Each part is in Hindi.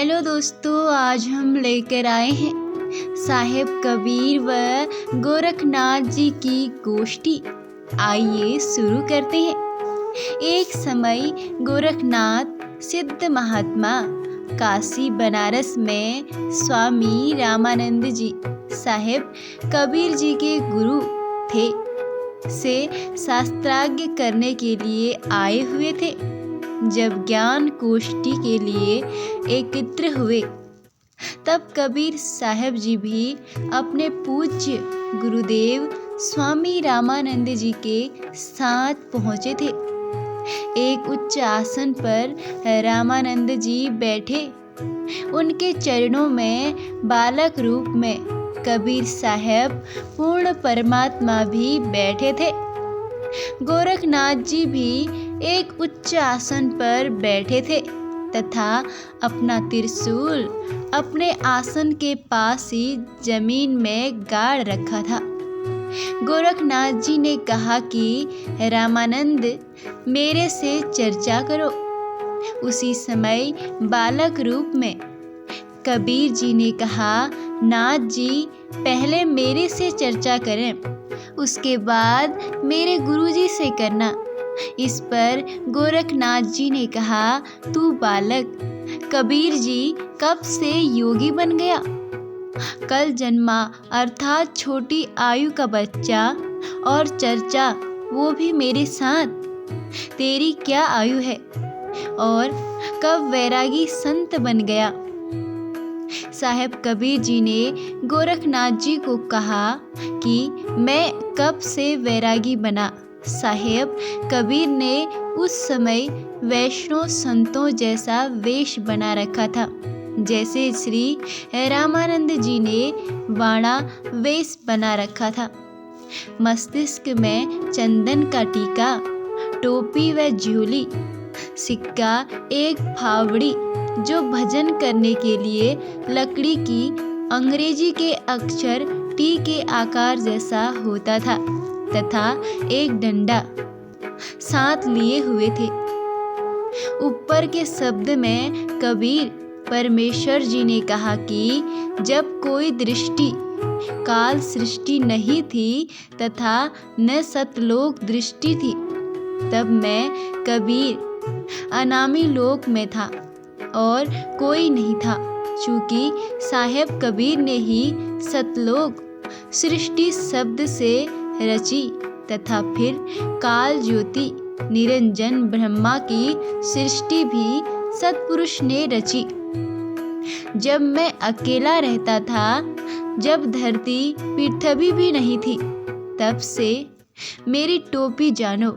हेलो दोस्तों, आज हम लेकर आए हैं साहेब कबीर व गोरखनाथ जी की गोष्ठी। आइए शुरू करते हैं। एक समय गोरखनाथ सिद्ध महात्मा काशी बनारस में स्वामी रामानंद जी साहेब कबीर जी के गुरु थे से शास्त्राज्ञ करने के लिए आए हुए थे। जब ज्ञान गोष्ठी के लिए एकत्र हुए तब कबीर साहब जी भी अपने पूज्य गुरुदेव स्वामी रामानंद जी के साथ पहुँचे थे। एक उच्च आसन पर रामानंद जी बैठे। उनके चरणों में बालक रूप में कबीर साहब पूर्ण परमात्मा भी बैठे थे। गोरखनाथ जी भी एक उच्च आसन पर बैठे थे तथा अपना त्रिशूल अपने आसन के पास ही जमीन में गाड़ रखा था। गोरखनाथ जी ने कहा कि रामानंद, मेरे से चर्चा करो। उसी समय बालक रूप में कबीर जी ने कहा, नाथ जी, पहले मेरे से चर्चा करें, उसके बाद मेरे गुरुजी से करना। इस पर गोरखनाथ जी ने कहा, तू बालक कबीर जी कब से योगी बन गया? कल जन्मा अर्थात छोटी आयु का बच्चा, और चर्चा वो भी मेरे साथ। तेरी क्या आयु है और कब वैरागी संत बन गया? साहेब कबीर जी ने गोरखनाथ जी को कहा कि मैं कब से वैरागी बना। साहेब कबीर ने उस समय वैष्णव संतों जैसा वेश बना रखा था, जैसे श्री रामानंद जी ने वाणा वेश बना रखा था। मस्तिष्क में चंदन का टीका, टोपी व झोली, सिक्का, एक फावड़ी जो भजन करने के लिए लकड़ी की अंग्रेजी के अक्षर टी के आकार जैसा होता था तथा एक डंडा साथ लिए हुए थे। ऊपर के शब्द में कबीर परमेश्वर जी ने कहा कि जब कोई दृष्टि काल सृष्टि नहीं थी तथा न सतलोक दृष्टि थी, तब मैं कबीर अनामी लोक में था और कोई नहीं था। चूँकि साहेब कबीर ने ही सतलोक सृष्टि शब्द से रची तथा फिर काल ज्योति निरंजन ब्रह्मा की सृष्टि भी सतपुरुष ने रची। जब मैं अकेला रहता था, जब धरती पृथ्वी भी नहीं थी, तब से मेरी टोपी जानो।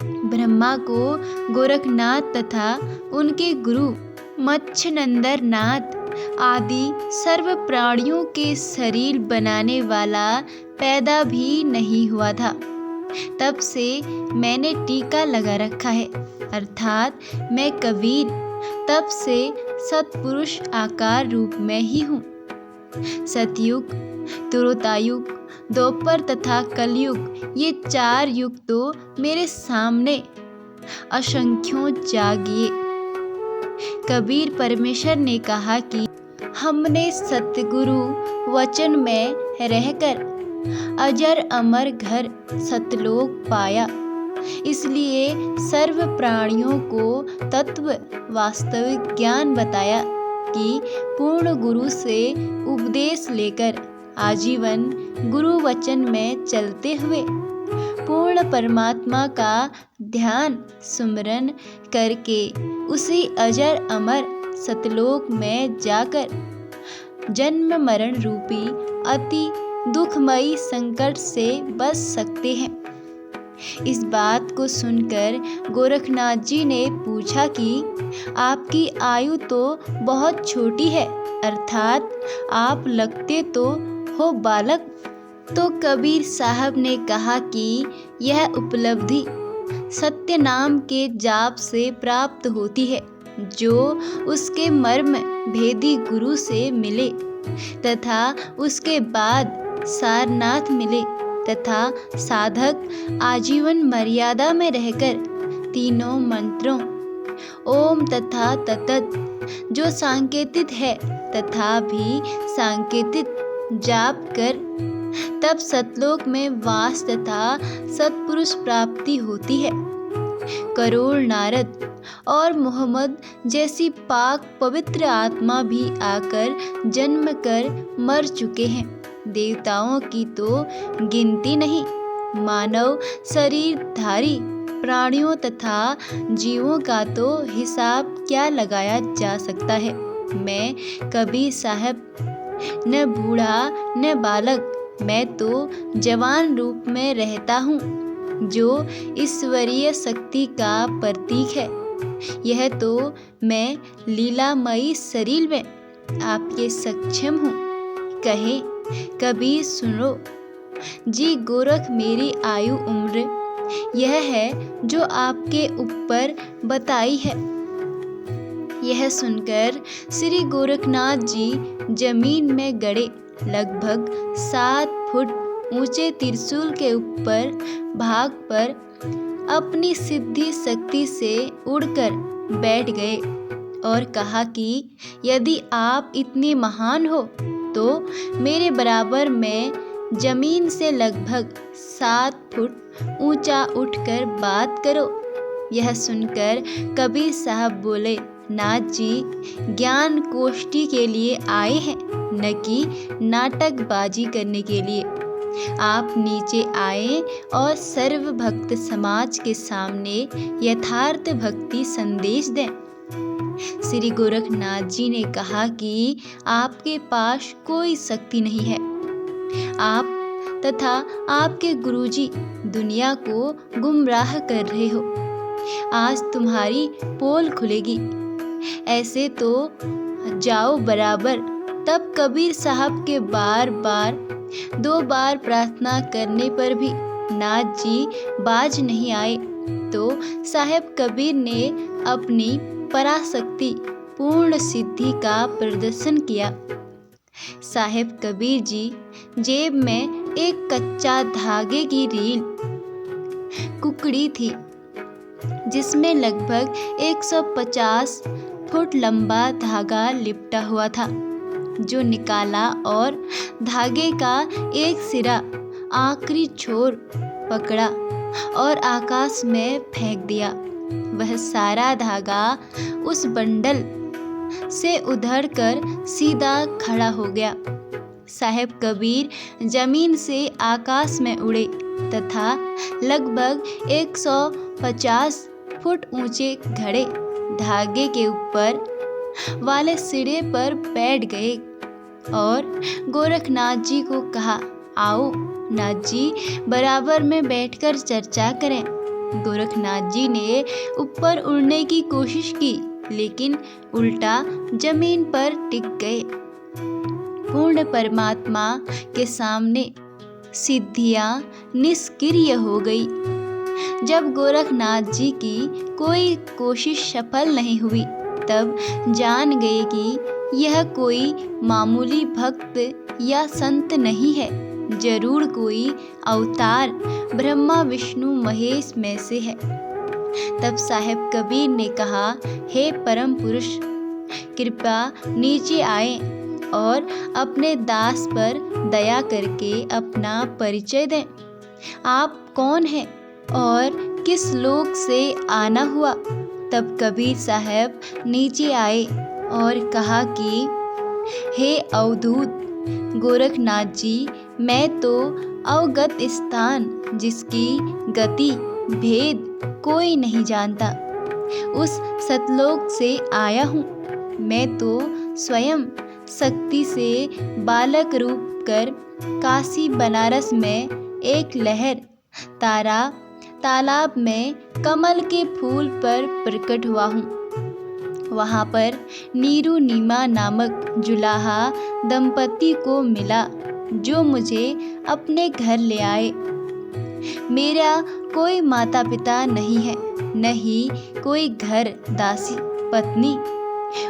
ब्रह्मा को गोरखनाथ तथा उनके गुरु मच्छनंदर नाथ आदि सर्व प्राणियों के शरीर बनाने वाला पैदा भी नहीं हुआ था, तब से मैंने टीका लगा रखा है, अर्थात मैं कबीर तब से सतपुरुष आकार रूप में ही हूँ। सतयुग, त्रेतायुग, द्वापर तथा कलयुग, ये चार युग तो मेरे सामने असंख्यों जागिए। कबीर परमेश्वर ने कहा कि हमने सतगुरु वचन में रहकर अजर अमर घर सतलोक पाया, इसलिए सर्व प्राणियों को तत्व वास्तविक ज्ञान बताया कि पूर्ण गुरु से उपदेश लेकर आजीवन गुरु वचन में चलते हुए पूर्ण परमात्मा का ध्यान सुमरन करके उसी अजर अमर सतलोक में जाकर जन्म मरण रूपी अति दुखमयी संकट से बच सकते हैं। इस बात को सुनकर गोरखनाथ जी ने पूछा कि आपकी आयु तो बहुत छोटी है, अर्थात आप लगते तो हो बालक। तो कबीर साहब ने कहा कि यह उपलब्धि सत्य नाम के जाप से प्राप्त होती है, जो उसके मर्म भेदी गुरु से मिले तथा उसके बाद सारनाथ मिले तथा साधक आजीवन मर्यादा में रहकर तीनों मंत्रों ओम तथा ततत जो सांकेतिक है तथा भी सांकेतिक जाप कर तब सतलोक में वास तथा सत्पुरुष प्राप्ति होती है। करोड़ नारद और मोहम्मद जैसी पाक पवित्र आत्मा भी आकर जन्म कर मर चुके हैं। देवताओं की तो गिनती नहीं, मानव शरीरधारी प्राणियों तथा जीवों का तो हिसाब क्या लगाया जा सकता है। मैं कबीर साहब न बूढ़ा न बालक, मैं तो जवान रूप में रहता हूँ, जो ईश्वरीय शक्ति का प्रतीक है। यह तो मैं लीलामयी शरीर में आपके सक्षम हूँ। कहे कबीर सुनो जी, गोरख मेरी आयु उम्र यह है जो आपके ऊपर बताई है। यह सुनकर श्री गोरखनाथ जी जमीन में गड़े लगभग 7 फुट ऊंचे त्रिशूल के ऊपर भाग पर अपनी सिद्धि शक्ति से उड़कर बैठ गए और कहा कि यदि आप इतने महान हो तो मेरे बराबर में जमीन से लगभग 7 फुट ऊंचा उठकर बात करो। यह सुनकर कबीर साहब बोले, नाथ जी ज्ञान कोष्ठी के लिए आए हैं, न कि नाटकबाजी करने के लिए। आप नीचे आए और सर्व भक्त समाज के सामने यथार्थ भक्ति संदेश दें। श्री गोरखनाथ जी ने कहा कि आपके पास कोई शक्ति नहीं है। आप तथा आपके गुरुजी दुनिया को गुमराह कर रहे हो। आज तुम्हारी पोल खुलेगी। ऐसे तो जाओ बराबर। तब कबीर साहब के बार बार 2 बार प्रार्थना करने पर भी नाथ जी बाज नहीं आए तो साहेब कबीर ने अपनी पराशक्ति पूर्ण सिद्धि का प्रदर्शन किया। साहेब कबीर जी जेब में एक कच्चा धागे की रील कुकड़ी थी, जिसमें लगभग 150 फुट लंबा धागा लिपटा हुआ था, जो निकाला और धागे का एक सिरा आखिरी छोर पकड़ा और आकाश में फेंक दिया। वह सारा धागा उस बंडल से उधड़कर सीधा खड़ा हो गया। साहेब कबीर जमीन से आकाश में उड़े तथा लगभग 150 फुट ऊंचे घड़े धागे के ऊपर वाले सिरे पर बैठ गए और गोरखनाथ जी को कहा, आओ नाथ जी बराबर में बैठकर चर्चा करें। गोरखनाथ जी ने ऊपर उड़ने की कोशिश की, लेकिन उल्टा जमीन पर टिक गए। पूर्ण परमात्मा के सामने सिद्धियां निष्क्रिय हो गई। जब गोरखनाथ जी की कोई कोशिश सफल नहीं हुई, तब जान गए कि यह कोई मामूली भक्त या संत नहीं है, जरूर कोई अवतार ब्रह्मा विष्णु महेश में से है। तब साहेब कबीर ने कहा, हे परम पुरुष, कृपया नीचे आए और अपने दास पर दया करके अपना परिचय दें। आप कौन हैं और किस लोक से आना हुआ? तब कबीर साहब नीचे आए और कहा कि हे अवधूत गोरखनाथ जी, मैं तो अवगत स्थान जिसकी गति भेद कोई नहीं जानता, उस सतलोक से आया हूँ। मैं तो स्वयं शक्ति से बालक रूप कर काशी बनारस में एक लहर तारा तालाब में कमल के फूल पर प्रकट हुआ हूँ। वहाँ पर नीरू नीमा नामक जुलाहा दंपति को मिला, जो मुझे अपने घर ले आए। मेरा कोई माता पिता नहीं है, न ही कोई घर दासी पत्नी,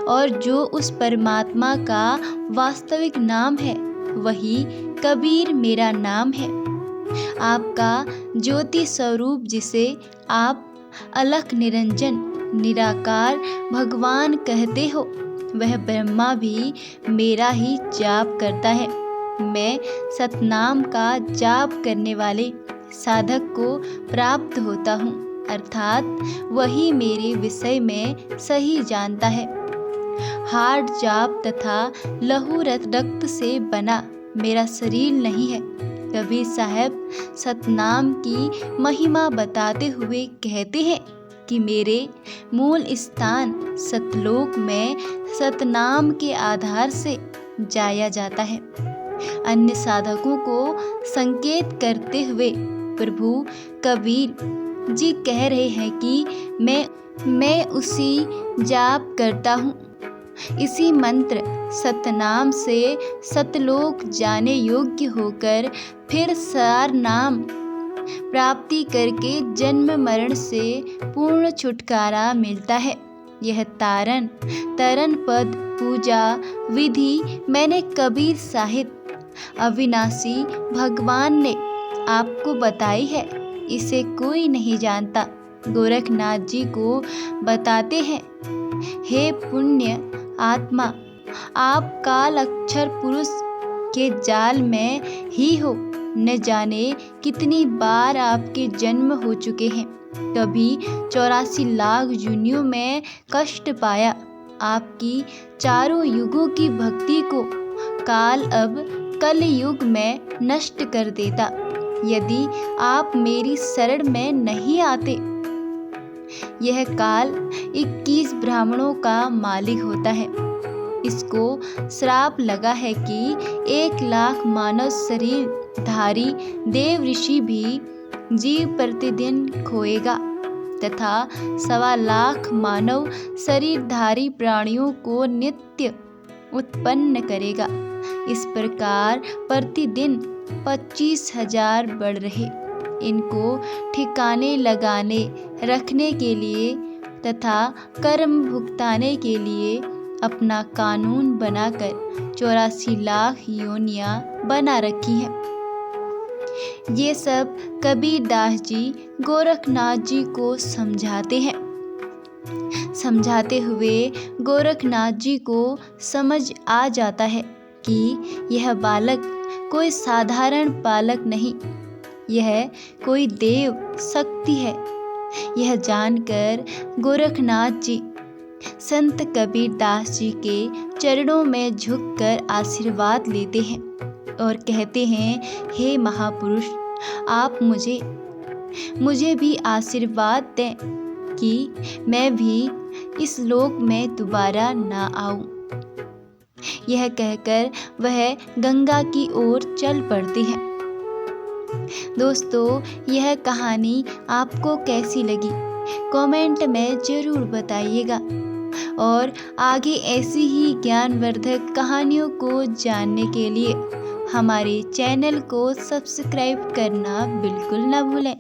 और जो उस परमात्मा का वास्तविक नाम है वही कबीर मेरा नाम है। आपका ज्योति स्वरूप, जिसे आप अलख निरंजन निराकार भगवान कहते हो, वह ब्रह्मा भी मेरा ही जाप करता है। मैं सतनाम का जाप करने वाले साधक को प्राप्त होता हूँ, अर्थात वही मेरे विषय में सही जानता है। हार्ट जाप तथा लहू रक्त से बना मेरा शरीर नहीं है। कबीर साहब सतनाम की महिमा बताते हुए कहते हैं कि मेरे मूल स्थान सतलोक में सतनाम के आधार से जाया जाता है। अन्य साधकों को संकेत करते हुए प्रभु कबीर जी कह रहे हैं कि मैं उसी जाप करता हूँ। इसी मंत्र सतनाम से सतलोक जाने योग्य होकर फिर सार नाम प्राप्ति करके जन्म मरण से पूर्ण छुटकारा मिलता है। यह तरन पद पूजा विधि मैंने कबीर साहिब अविनाशी भगवान ने आपको बताई है। इसे कोई नहीं जानता। गोरखनाथ जी को बताते हैं, हे पुण्य आत्मा, आप काल अक्षर पुरुष के जाल में ही हो। न जाने कितनी बार आपके जन्म हो चुके हैं। कभी 84 लाख योनियों में कष्ट पाया। आपकी चारों युगों की भक्ति को काल अब कल युग में नष्ट कर देता, यदि आप मेरी शरण में नहीं आते। यह काल 21 ब्राह्मणों का मालिक होता है। इसको श्राप लगा है कि 1 लाख मानव शरीर धारी देव ऋषि भी जीव प्रतिदिन खोएगा तथा 1.25 लाख मानव शरीरधारी प्राणियों को नित्य उत्पन्न करेगा। इस प्रकार प्रतिदिन 25,000 बढ़ रहे। इनको ठिकाने लगाने रखने के लिए तथा कर्म भुगताने के लिए अपना कानून बनाकर 84 लाख योनियां बना रखी हैं। ये सब कबीर दास जी गोरखनाथ जी को समझाते हैं। समझाते हुए गोरखनाथ जी को समझ आ जाता है कि यह बालक कोई साधारण बालक नहीं, यह कोई देव शक्ति है। यह जानकर गोरखनाथ जी संत कबीर दास जी के चरणों में झुककर आशीर्वाद लेते हैं और कहते हैं, हे महापुरुष, आप मुझे भी आशीर्वाद दें कि मैं भी इस लोक में दोबारा ना आऊं। यह कहकर वह गंगा की ओर चल पड़ती है। दोस्तों, यह कहानी आपको कैसी लगी कमेंट में ज़रूर बताइएगा और आगे ऐसी ही ज्ञानवर्धक कहानियों को जानने के लिए हमारे चैनल को सब्सक्राइब करना बिल्कुल ना भूलें।